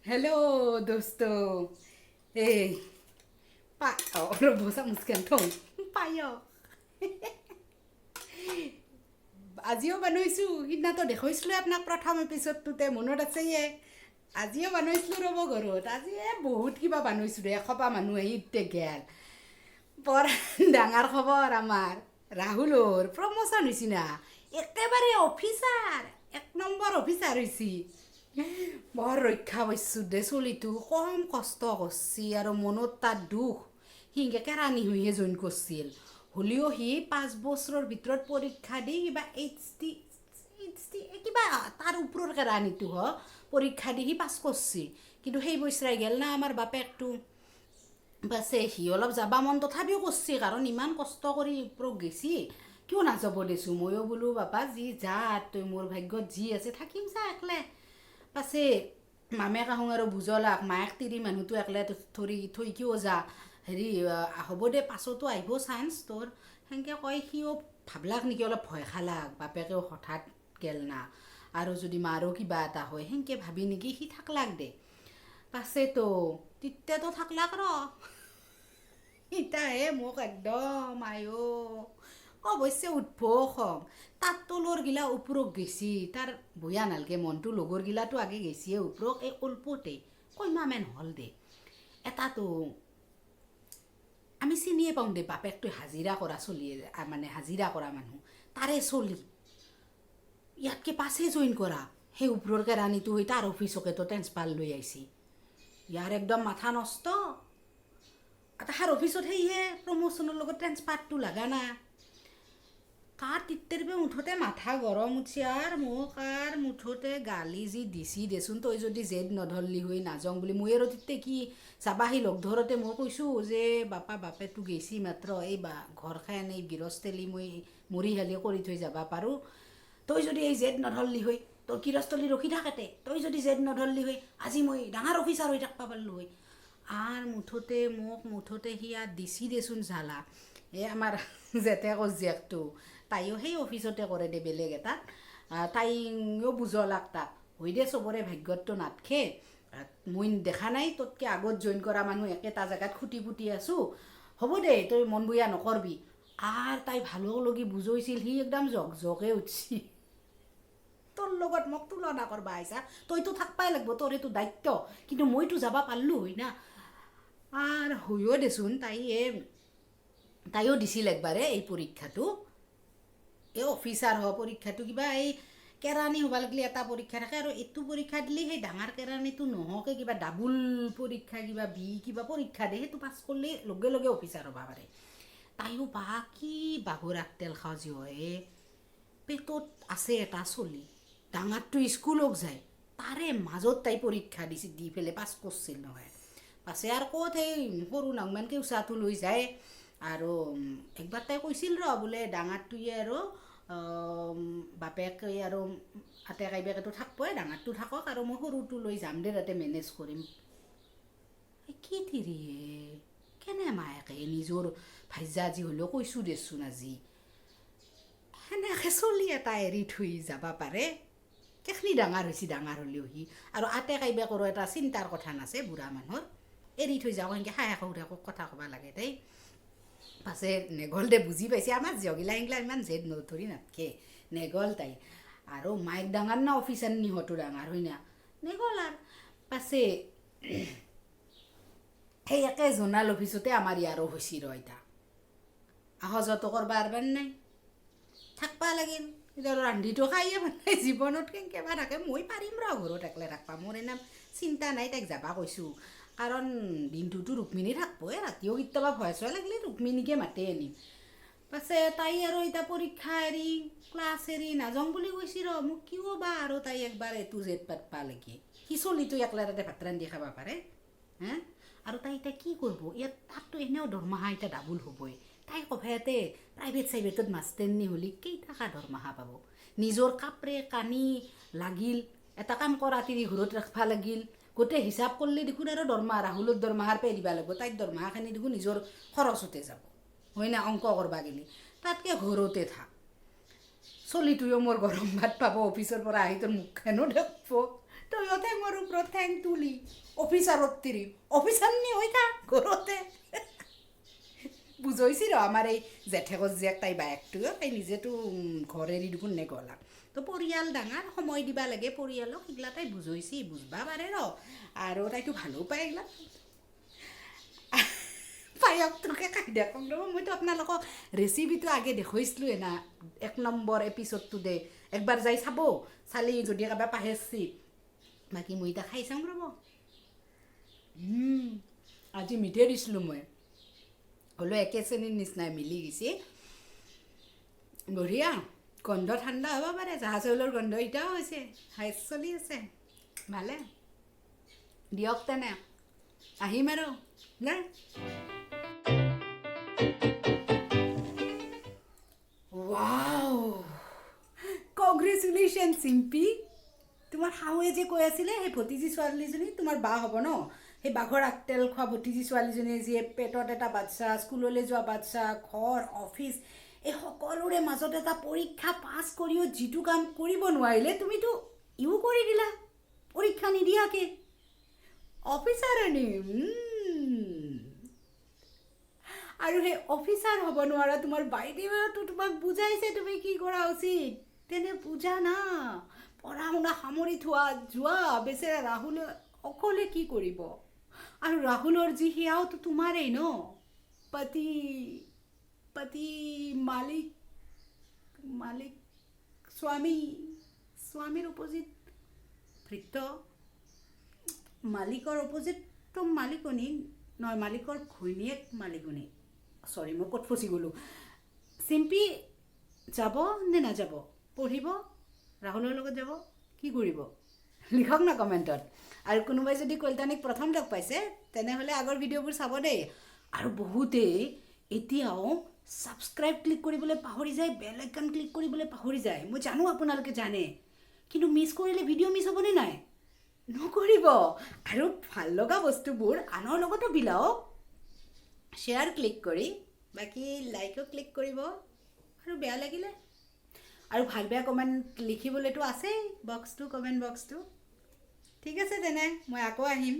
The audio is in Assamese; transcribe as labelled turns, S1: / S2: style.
S1: हेलो दोस्तों ए पा र'ব চামুচখন থওঁ পায় আজিও বনাইছোঁ সিদিনাতো দেখুৱাইছিলোঁ আপোনাক প্ৰথম এপিছ'ডটোতে মনত আছে আজিও বনাইছিলোঁ ৰ'ব ঘৰত আজি বহুত কিবা বনাইছোঁ দে এসোপা মানুহ আহি গেল বৰ ডাঙৰ খবৰ আমাৰ ৰাহুলৰ প্ৰমোশ্যন হৈছে না একেবাৰে অফিচাৰ 1 নম্বৰ অফিচাৰ হৈছে বৰ ৰক্ষা পাইছোঁ দে চলিটো কম কষ্ট কৰিছে আৰু মনত তাৰ দুখ সিংকে কেৰাণী হৈহে জইন কৰিছিল হ'লেও সি 5 বছৰৰ ভিতৰত পৰীক্ষা দি কিবা এইচ ডি কিবা তাৰ ওপৰৰ কেৰাণীটো পৰীক্ষা দি সি পাছ কৰিছে কিন্তু সেই বছৰাই গেল না আমাৰ বাপেকটো বাছে সি অলপ যাবা মন তথাপিও কৰিছে কাৰণ ইমান কষ্ট কৰি ওপৰত গেছি কিয় নাযাব দেছোঁ ময়ো বোলো বাপা যি যা তই মোৰ ভাগ্যত যি আছে থাকিম যা একলে পাছে মামে কাহুং আৰু বুজলাক মায়েক তিৰি মানুহটো একলে ধৰি থৈ কিয় যা হেৰি হ'ব দে পাছতো আহিব চান্স তোৰ সেনেকৈ কয় সিও ভাবলাক নেকি অলপ ভয় খালাক বাপেকেও হঠাৎ গেল না আৰু যদি মাৰো কিবা এটা হয় সেনেকৈ ভাবি নেকি সি থাকলাক দে পাছেতো তিতাতো থাকলাক ইতাহে মোক একদম আয়ো অৱশ্যে উঠব খং তাত তলৰ গিলা ওপৰক গেছি তাৰ বয়া নালগে মনটো লগৰ গিলাটো আগে গেছিয়ে ওপৰক এই অল্পতে কইমামেন হ'ল দে এটাতো আমি চিনিয়ে পাওঁ দে বাপেকটো হাজিৰা কৰা চলি মানে হাজিৰা কৰা মানুহ তাৰে চলি ইয়াতকে পাছে জইন কৰা সেই ওপৰৰ কেৰাণীটো হৈ তাৰ অফিচকেতো ট্ৰেন্সফাৰ লৈ আহিছি ইয়াৰ একদম মাথা নষ্ট তাহাৰ অফিচত সেয়ে প্ৰমোশ্যনৰ লগত ট্ৰেন্সফাৰটো লাগা না তাৰ তিত্তেৰবে মুঠতে মাথা গৰম উঠছি আৰু মোক আৰু মুঠতে গালি যি দিছি দেচোন তই যদি জেদ নধৰলি হৈ নাযাওঁ বুলি মই আৰু তিত্তে কি যাবাহি লগ ধৰোঁতে মই কৈছোঁ যে বাপেটো গেছি মাত্ৰ এই ঘৰখন এই গৃহস্থলী মই মৰি হালি কৰি থৈ যাবা পাৰোঁ তই যদি এই জেদ নধৰলি হৈ তোৰ গৃহস্থলী ৰখি থাকেতে তই যদি জেদ নধৰলি হৈ আজি মই ডাঙৰ অফিচাৰ হৈ থাকিব পাৰিলোঁ হৈ আৰু মুঠতে সি আৰু দিছি দেচোন ঝালা এই আমাৰ জেতেকৰ জীয়েকটো তাইও সেই অফিচতে কৰে দে বেলেগ এটাত তাইও বুজলাক তাক হৈ দে চবৰে ভাগ্যতটো নাথকে মই দেখা নাই তোতকৈ আগত জইন কৰা মানুহ একেটা জেগাত খুটি পুটি আছোঁ হ'ব দে তই মন বয়া নকৰবি আৰু তাই ভালো লগি বুজাইছিল সি একদম জকে উঠছি তোৰ লগত মোক তুলনা কৰবা আহিছা তইতো থাকবাই লাগব তোৰ এইটো দায়িত্ব কিন্তু মইতো যাবা পাৰলোঁ হয় না আৰু হৈও দেচোন তাইও দিছিল একবাৰে এই পৰীক্ষাটো এই অফিচাৰ পৰীক্ষাটো কিবা এই কেৰাণী হ'ব লাগিলে এটা পৰীক্ষা থাকে আৰু এইটো পৰীক্ষা দিলে সেই ডাঙৰ কেৰাণীটো নহওকে কিবা ডাবুল পৰীক্ষা কিবা পৰীক্ষা দিয়ে সেইটো পাছ কৰিলে লগে লগে অফিচাৰ হ'ব পাৰে তাইও কি বাহুৰ আগতেল খাওঁ যি হয় পেটত আছে এটা চলি ডাঙৰটো স্কুলক যায় তাৰে মাজত তাই পৰীক্ষা দি পেলাই পাছ কৰিছিল নহয় পাছে আৰু ক'ত সেই সৰু নাংমানকৈ উচাটো লৈ যায় আৰু একবাৰ তাই কৈছিল বোলে ডাঙৰটোৱে আৰু বাপেকে আৰু আতে কাইবেকেতো থাকবই ডাঙৰটো থাকক আৰু মই সৰুটো লৈ যাম দে তাতে মেনেজ কৰিম কি তিৰিয়ে কেনে মায়েকে নিজৰ ভাইজা আজি হ'লেও কৈছোঁ দেচোন আজি সেনেকৈ চলি এটা এৰি থৈ যাব পাৰে কেখনি ডাঙৰ হৈছি ডাঙৰ হ'লেও সি আৰু আতে কাইবেকৰো এটা চিন্তাৰ কথা নাছে বুঢ়া মানুহৰ এৰি থৈ যাওঁ সেনেকৈ হাঁহে সৌৰাকো কথা ক'ব লাগে দেই পাছে নেগল দে বুজি পাইছে আমাৰ জগিলা সিংলা ইমান জেদ নধৰি নাথকে নেগল তাই আৰু মাইক ডাঙৰ না অফিচাৰ নিহতো ডাঙৰ হয় না নেগল আৰু পাছে সেই একে জোনাল অফিচতে আমাৰ ইয়াৰো হৈছি এতিয়া অহা যোৱাটো কৰবা আৰবাৰ নাই থাকবা লাগিল এতিয়া ৰান্ধিটো খায়ে মানে জীৱনত কেনেকৈ বা থাকে মই পাৰিম ঘৰত একলে থাকবা মোৰ এনে চিন্তা নাই তাইক যাবা কৈছোঁ কাৰণ দিনটোতো ৰুক্মিণী থাকবই ৰাতিও কেতিয়াবা ভয় চয় লাগিলে ৰুক্মিণীকে মাতে আনিম পাছে তাই আৰু এতিয়া পৰীক্ষা এৰি ক্লাছ এৰি নাযাওঁ বুলি কৈছি মোক কিয় বা আৰু তাই একবাৰ এইটো জেদ পাতবা লাগে সি চলিটো একলা তাতে ভাত ৰান্ধি খাব পাৰে আৰু তাই এতিয়া কি কৰিব ইয়াত তাততো এনেও দৰমহা এতিয়া ডাবুল হ'বই তাই কভায়াতে প্ৰাইভেট চাইভেটত মাষ্টাৰনী হ'লি কেইটকা দৰমহা পাব নিজৰ কাপৰে কানি লাগিল এটা কাম কৰা তিৰি ঘৰত ৰাখবা লাগিল গোটেই হিচাপ কৰিলে দেখোন আৰু দৰমহা ৰাহুলৰ দৰমহাৰ পে দিবা লাগিব তাইৰ দৰমহাখিনি দেখোন নিজৰ খৰচতে যাব হয় না অংক কৰবা গেলি তাতকৈ ঘৰতে থাক চলিটোৱেও মোৰ গৰম ভাত পাব অফিচৰ পৰা আহি তোৰ মুখখনো দেখব তইও ঠেঙৰ ওপৰত ঠেং তুলি অফিচাৰত তিৰি অফিচাৰ নি হৈ থাক ঘৰতে বুজাইছি ৰ আমাৰ এই জেঠেকৰ জীয়েক তাই বায়েকটো তাই নিজেতো ঘৰ এৰি দেখোন নেগলা তো পৰিয়াল ডাঙৰ সময় দিবা লাগে পৰিয়ালক সেইগিলা তাই বুজাইছি বুজবা পাৰে ৰ আৰু তাইতো ভালো পায় এইগিলা পায়কটোকে খাই দিয়ক মইতো আপোনালোকক ৰেচিপিটো আগে দেখুৱাইছিলোঁৱে না 1 নম্বৰ এপিছ'ডটো দে একবাৰ যাই চাব চালি যদি কাৰোবাৰ পাহেছি বাকী মই এতিয়া খাই চাম ৰ'ব আজি মিঠে দিছিলোঁ মই হ'লেও একে শ্ৰেণীৰ নিচিনাই মিলি গৈছে বঢ়িয়া গন্ধ ঠাণ্ডা হ'ব পাৰে জাহাজ চাউলৰ গন্ধ এতিয়াও হৈছে হাইচ চলি আছে ভালে দিয়ক তেনে আহিম আৰু না ৱাও কংগ্ৰেচুলেশ্যন চিম্পি তোমাৰ শাহুৱে যে কৈ আছিলে সেই ভতিজী ছোৱালীজনী তোমাৰ বা হ'ব ন সেই বাঘৰ আগতেল খোৱা ভতিজী ছোৱালীজনীয়ে যিয়ে পেটত এটা বাচ্চা স্কুললৈ যোৱা বাচ্চা ঘৰ অফিচ এই সকলোৰে মাজত এটা পৰীক্ষা পাছ কৰিও যিটো কাম কৰিব নোৱাৰিলে তুমিতো ইও কৰি দিলা পৰীক্ষা নিদিয়াকে অফিচাৰণী আৰু সেই অফিচাৰ হ'ব নোৱাৰা তোমাৰ বাইদেউতো তোমাক বুজাইছে তুমি কি কৰা উচিত তেনে বুজা না পঢ়া শুনা সামৰি থোৱা যোৱা বেচেৰা ৰাহুলে অকলে কি কৰিব আৰু ৰাহুলৰ যি সেয়াওতো তোমাৰেই ন পতি মালিক স্বামীৰ অপজিট ভৃত্য মালিকৰ অপজিটটো মালিকনী নহয় মালিকৰ ঘৈণীয়েক মালিকনী চৰি মই ক'ত ফচি গ'লোঁ চিম্পি যাব নে নাযাব পঢ়িব ৰাহুলৰ লগত যাব কি কৰিব লিখক না কমেণ্টত আৰু কোনোবাই যদি কল্যাণীক প্ৰথম লগ পাইছে তেনেহ'লে আগৰ ভিডিঅ'বোৰ চাব দেই আৰু বহুতেই এতিয়াও ছাবস্ক্ৰাইব ক্লিক কৰিবলৈ পাহৰি যায় বেল আইকন ক্লিক কৰিবলৈ পাহৰি যায় মই জানো আপোনালোকে জানে কিন্তু মিছ কৰিলে ভিডিঅ' মিছ হ'বনে নাই নকৰিব আৰু ভাল লগা বস্তুবোৰ আনৰ লগতো বিলাওক শ্বেয়াৰ ক্লিক কৰি বাকী লাইকো ক্লিক কৰিব আৰু বেয়া লাগিলে আৰু ভাল বেয়া কমেণ্ট লিখিবলৈতো আছেই বক্সটো কমেণ্ট বক্সটো ঠিক আছে তেনে মই আকৌ আহিম